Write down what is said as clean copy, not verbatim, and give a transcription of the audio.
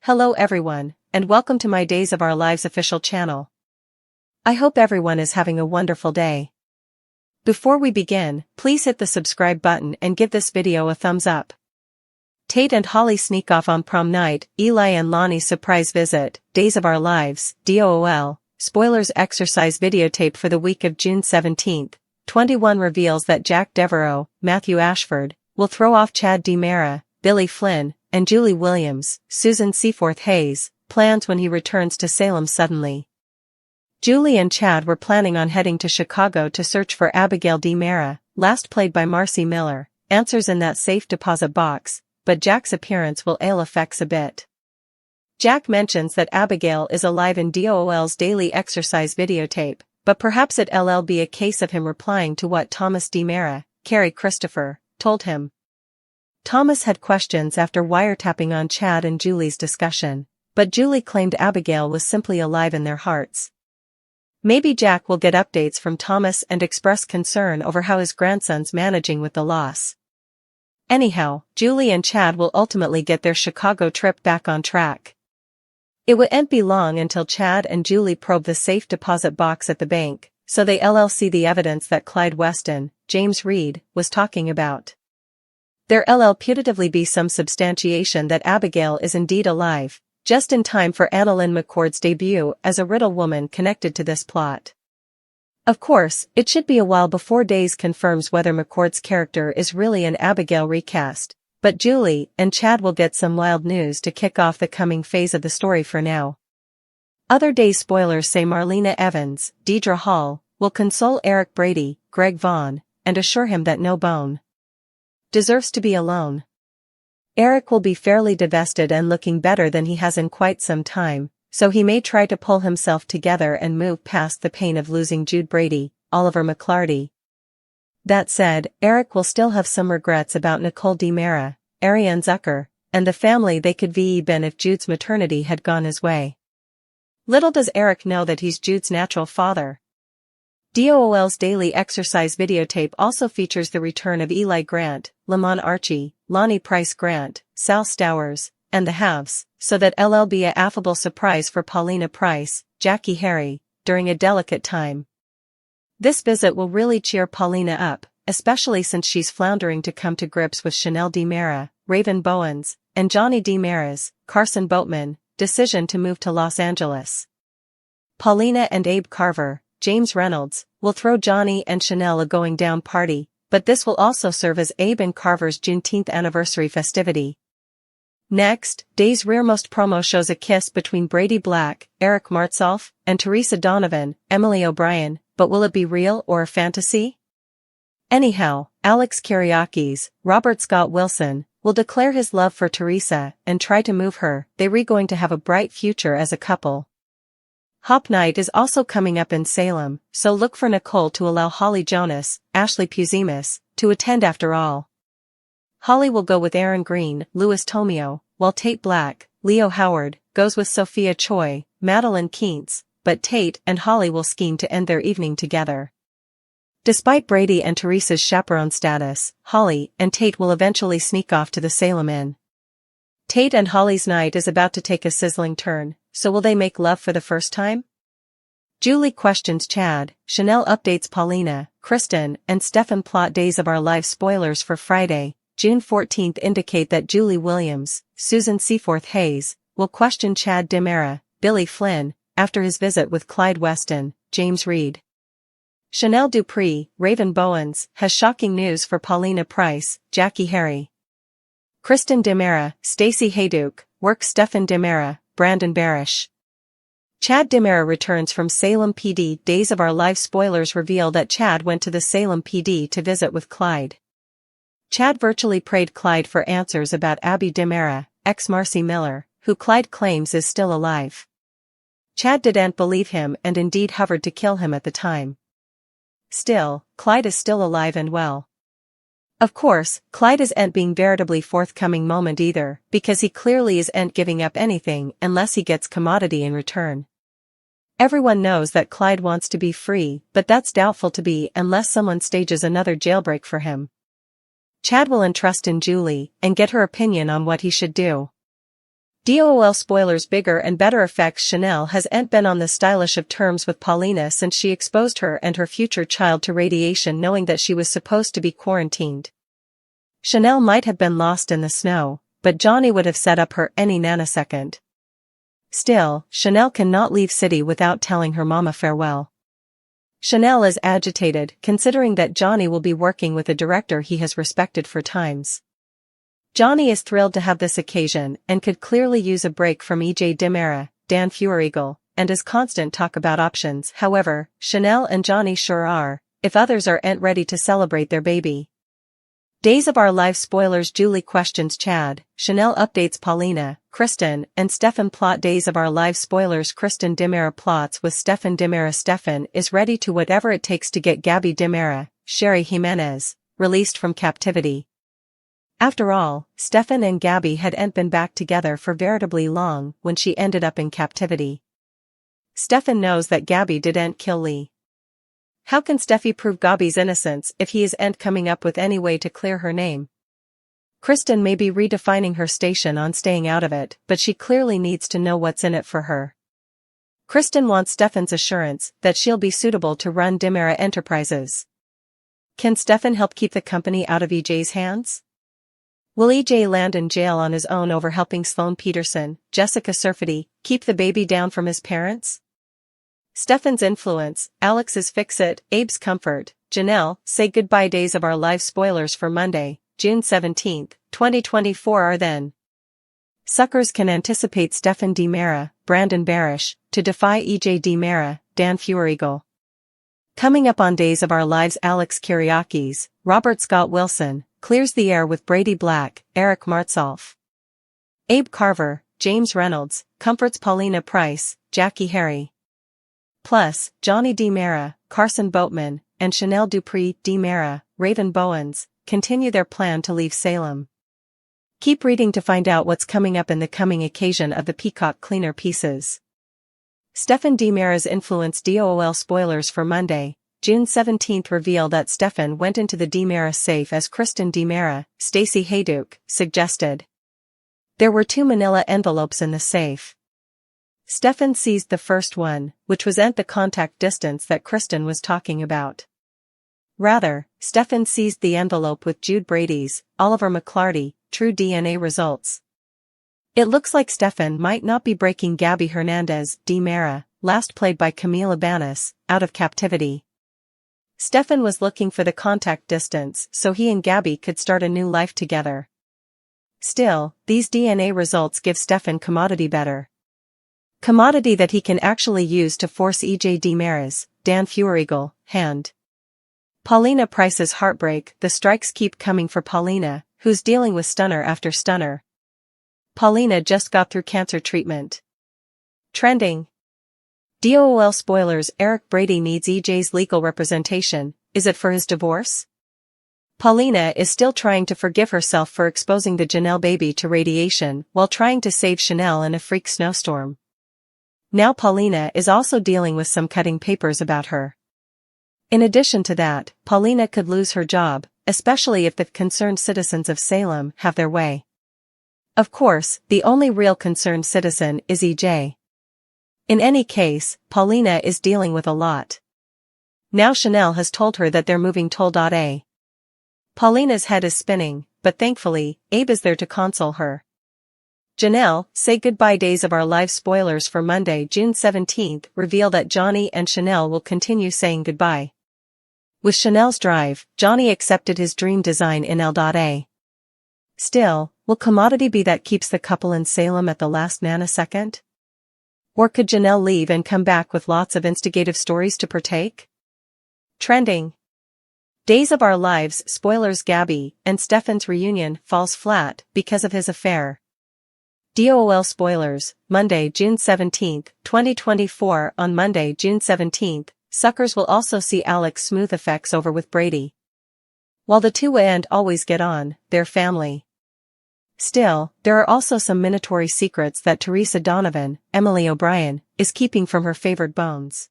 Hello everyone, and welcome to my Days of Our Lives official channel. I hope everyone is having a wonderful day. Before we begin, please hit the subscribe button and give this video a thumbs up. Tate and Holly sneak off on prom night, Eli and Lani surprise visit, Days of Our Lives, DOOL, spoilers exercise videotape for the week of June 17, 21 reveals that Jack Devereaux, Matthew Ashford, will throw off Chad DiMera, Billy Flynn, and Julie Williams, Susan Seaforth Hayes, plans when he returns to Salem suddenly. Julie and Chad were planning on heading to Chicago to search for Abigail DiMera, last played by Marcy Miller, answers in that safe deposit box, but Jack's appearance will ail effects a bit. Jack mentions that Abigail is alive in DOOL's daily exercise videotape, but perhaps it'll be a case of him replying to what Thomas DiMera, Carrie Christopher, told him. Thomas had questions after wiretapping on Chad and Julie's discussion, but Julie claimed Abigail was simply alive in their hearts. Maybe Jack will get updates from Thomas and express concern over how his grandson's managing with the loss. Anyhow, Julie and Chad will ultimately get their Chicago trip back on track. It wouldn't be long until Chad and Julie probe the safe deposit box at the bank, so they'll see the evidence that Clyde Weston, James Reed, was talking about. There'll putatively be some substantiation that Abigail is indeed alive, just in time for Annalyn McCord's debut as a riddle woman connected to this plot. Of course, it should be a while before Days confirms whether McCord's character is really an Abigail recast, but Julie and Chad will get some wild news to kick off the coming phase of the story for now. Other Days spoilers say Marlena Evans, Deidre Hall, will console Eric Brady, Greg Vaughn, and assure him that no bone deserves to be alone. Eric will be fairly divested and looking better than he has in quite some time, so he may try to pull himself together and move past the pain of losing Jude Brady, Oliver McClarty. That said, Eric will still have some regrets about Nicole DiMera, Ariane Zucker, and the family they could have been if Jude's maternity had gone his way. Little does Eric know that he's Jude's natural father. DOOL's daily exercise videotape also features the return of Eli Grant, Lamont Archie, Lonnie Price Grant, Sal Stowers, and the Haves, so that it'll be a affable surprise for Paulina Price, Jackie Harry, during a delicate time. This visit will really cheer Paulina up, especially since she's floundering to come to grips with Chanel DiMera, Raven Bowens, and Johnny DiMera's, Carson Boatman, decision to move to Los Angeles. Paulina and Abe Carver, James Reynolds, will throw Johnny and Chanel a going-down party, but this will also serve as Abe and Carver's Juneteenth anniversary festivity. Next, Days' rearmost promo shows a kiss between Brady Black, Eric Martsolf, and Teresa Donovan, Emily O'Brien, but will it be real or a fantasy? Anyhow, Alex Kyriakis, Robert Scott Wilson, will declare his love for Teresa and try to move her. They're going to have a bright future as a couple. Hop Night is also coming up in Salem, so look for Nicole to allow Holly Jonas, Ashley Puzimis, to attend after all. Holly will go with Aaron Green, Louis Tomeo, while Tate Black, Leo Howard, goes with Sophia Choi, Madeline Keentz, but Tate and Holly will scheme to end their evening together. Despite Brady and Teresa's chaperone status, Holly and Tate will eventually sneak off to the Salem Inn. Tate and Holly's night is about to take a sizzling turn, so will they make love for the first time? Julie questions Chad, Chanel updates Paulina, Kristen, and Stefan plot Days of Our Lives spoilers for Friday, June 14 indicate that Julie Williams, Susan Seaforth Hayes, will question Chad DiMera, Billy Flynn, after his visit with Clyde Weston, James Reed. Chanel Dupree, Raven Bowens, has shocking news for Paulina Price, Jackie Harry. Kristen DiMera, Stacey Hayduke, works Stefan DiMera, Brandon Barish. Chad DiMera returns from Salem PD. Days of Our Lives spoilers reveal that Chad went to the Salem PD to visit with Clyde. Chad virtually prayed Clyde for answers about Abby DiMera, ex-Marcy Miller, who Clyde claims is still alive. Chad didn't believe him and indeed hovered to kill him at the time. Still, Clyde is still alive and well. Of course, Clyde isn't being veritably forthcoming moment either, because he clearly isn't giving up anything unless he gets commodity in return. Everyone knows that Clyde wants to be free, but that's doubtful to be unless someone stages another jailbreak for him. Chad will entrust in Julie and get her opinion on what he should do. DOL spoilers bigger and better effects. Chanel has ain't been on the stylish of terms with Paulina since she exposed her and her future child to radiation knowing that she was supposed to be quarantined. Chanel might have been lost in the snow, but Johnny would have set up her any nanosecond. Still, Chanel cannot leave city without telling her mama farewell. Chanel is agitated, considering that Johnny will be working with a director he has respected for times. Johnny is thrilled to have this occasion and could clearly use a break from EJ Dimera, Dan Feuerigel, and his constant talk about options. However, Chanel and Johnny sure are, if others aren't ready to celebrate their baby. Days of Our Lives spoilers. Julie questions Chad, Chanel updates Paulina, Kristen, and Stefan plot. Days of Our Lives spoilers. Kristen Dimera plots with Stefan Dimera. Stefan is ready to whatever it takes to get Gabby Dimera, Sherry Jimenez, released from captivity. After all, Stefan and Gabby hadn't been back together for veritably long when she ended up in captivity. Stefan knows that Gabby didn't kill Lee. How can Steffi prove Gabby's innocence if he isn't coming up with any way to clear her name? Kristen may be redefining her station on staying out of it, but she clearly needs to know what's in it for her. Kristen wants Stefan's assurance that she'll be suitable to run Dimera Enterprises. Can Stefan help keep the company out of EJ's hands? Will EJ land in jail on his own over helping Sloane Peterson, Jessica Surfety, keep the baby down from his parents? Stefan's influence, Alex's fix-it, Abe's comfort, Janelle, say goodbye. Days of Our Lives spoilers for Monday, June 17, 2024 are then. Suckers can anticipate Stefan Dimera, Brandon Barish, to defy EJ Dimera, Dan Feuerigel. Coming up on Days of Our Lives. Alex Kyriakis, Robert Scott Wilson, clears the air with Brady Black, Eric Martsolf. Abe Carver, James Reynolds, comforts Paulina Price, Jackie Harry. Plus, Johnny Dimera, Carson Boatman, and Chanel Dupree Dimera, Raven Bowens, continue their plan to leave Salem. Keep reading to find out what's coming up in the coming occasion of the Peacock Cleaner Pieces. Stefan Dimera's influence. DOL spoilers for Monday, June 17 reveal that Stefan went into the Dimera safe as Kristen Dimera, Stacey Hayduke, suggested. There were 2 manila envelopes in the safe. Stefan seized the first one, which was at the contact distance that Kristen was talking about. Rather, Stefan seized the envelope with Jude Brady's, Oliver McClarty, true DNA results. It looks like Stefan might not be breaking Gabby Hernandez Dimera, last played by Camila Banus, out of captivity. Stefan was looking for the contact distance so he and Gabby could start a new life together. Still, these DNA results give Stefan commodity better. Commodity that he can actually use to force EJ Dimera's, Dan Feuerigel, hand. Paulina Price's heartbreak. The strikes keep coming for Paulina, who's dealing with stunner after stunner. Paulina just got through cancer treatment. Trending. DOL spoilers. Eric Brady needs EJ's legal representation. Is it for his divorce? Paulina is still trying to forgive herself for exposing the Janelle baby to radiation while trying to save Chanel in a freak snowstorm. Now Paulina is also dealing with some cutting papers about her. In addition to that, Paulina could lose her job, especially if the concerned citizens of Salem have their way. Of course, the only real concerned citizen is EJ. In any case, Paulina is dealing with a lot. Now Chanel has told her that they're moving Toll.A. Paulina's head is spinning, but thankfully, Abe is there to console her. Janelle, say goodbye. Days of Our Lives spoilers for Monday, June 17 reveal that Johnny and Chanel will continue saying goodbye. With Chanel's drive, Johnny accepted his dream design in L.A. Still, will commodity be that keeps the couple in Salem at the last nanosecond? Or could Janelle leave and come back with lots of instigative stories to partake? Trending. Days of Our Lives spoilers. Gabby and Stefan's reunion falls flat because of his affair. DOL spoilers, Monday, June 17, 2024. On Monday, June 17, suckers will also see Alex smooth effects over with Brady. While the two and always get on, they're family. Still, there are also some minatory secrets that Teresa Donovan, Emily O'Brien, is keeping from her favored bones.